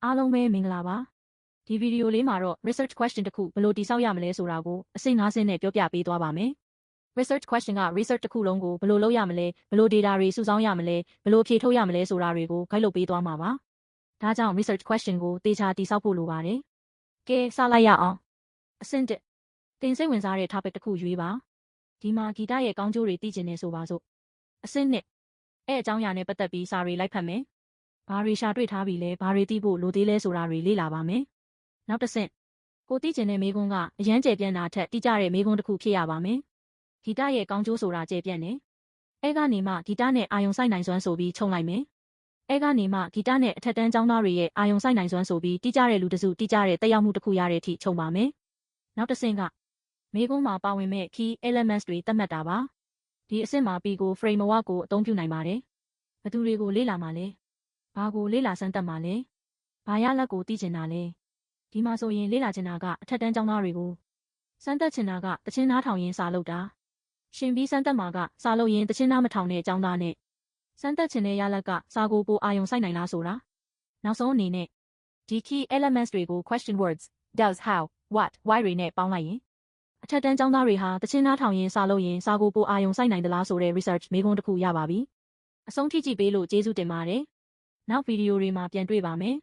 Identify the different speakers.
Speaker 1: အားလုံးပဲမင်္ဂလာပါဒီဗီဒီယိုလေးမှာတော့ research question တစ်ခုဘယ်လိုတည်ဆောက်ရမလဲဆိုတာကိုအစိတ်50နဲ့ပြောပြပေးသွားပါမယ် research question က research တစ်ခုလုံးကိုဘယ်လိုလုပ်ရမလဲဘယ်လို data တွေစုဆောင်းရမလဲဘယ်လိုဖြေထုတ်ရမလဲဆိုတာတွေကို guide လုပ်ပေးသွားမှာပါဒါကြောင့် research question ကိုသေချာတည်ဆောက်ဖို့လိုပါတယ်ကဲစလိုက်ရအောင်အဆင့်1တင်စိတ်ဝင်စားတဲ့ topic တစ်ခုရွေးပါဒီမှာဂီတရဲ့ကောင်းကျိုးတွေသိကျင်နေဆိုပါစို့အဆင့်2အဲ့အကြောင်းအရာနဲ့ပတ်သက်ပြီးစာတွေလိုက်ဖတ်မယ်ဘာတွေရှာတွေ့ထားပြီလဲဘာတွေသိဖို့လိုသေးလဲဆိုတာတွေလေ့လာပါမယ်နောက်တစ်ဆင့်ကိုသိကျင်တဲ့မေးခွန်းကအရန်ကျယ်ပြန့်တာထက်တိကျတဲ့မေးခွန်းတစ်ခုဖြစ်ရပါမယ်ဂီတရဲ့ကောင်းကျိုးဆိုတာကျယ်ပြန့်တယ်အဲကနေမှဂီတနဲ့အာယုံဆိုင်နိုင်စွမ်းဆိုပြီးခြုံလိုက်မယ်အဲကနေမှဂီတနဲ့အထက်တန်းကျောင်းသားတွေရဲ့အာယုံဆိုင်နိုင်စွမ်းဆိုပြီးတိကျတဲ့လူတစုတိကျတဲ့တက်ရောက်မှုတစ်ခုရတဲ့အထိခြုံပါမယ်နောက်တစ်ဆင့်ကမေးခွန်းမှာပါဝင်မဲ့ key elements တွေသတ်မှတ်တာပါဒီအဆင့်မှာ P ကို framework ကိုအသုံးပြုနိုင်ပါတယ်ဘယ်သူတွေကိုလေ့လာမှာလဲဘာကိုလေ့လာစမ်းသပ်မှာလဲဘာရလဒ်ကိုသိချင်တာလဲဒီမှာဆိုရင်လေ့လာချင်တာကအထက်တန်းကျောင်းသားတွေကိုစမ်းသပ်ချင်တာကတချင်းနားထောင်ရင်းစာလုပ်တာရှင်ပြီးစမ်းသပ်မှာကစာလုပ်ရင်းတချင်းနားမထောင်တဲ့ကျောင်းသားနဲ့စမ်းသပ်ချင်တဲ့ရလဒ်ကစာကိုပိုအာယုံစိုက်နိုင်လားဆိုတာနောက်ဆုံးအနေနဲ့ဒီ key elements တွေကို question words does how what why တွေနဲ့ပေါင်းလိုက်ရင်အထက်တန်းကျောင်းသားတွေဟာတချင်းနားထောင်ရင်းစာလုပ်ရင်းစာကိုပိုအာယုံစိုက်နိုင်သလားဆိုတဲ့ research မေးခွန်းတစ်ခုရပါပြီအဆုံးထိကြည့်ပေးလို့ကျေးဇူးတင်ပါတယ်နောက်ဗီဒီယိုတွေမှာပြန်တွေ့ပါမယ်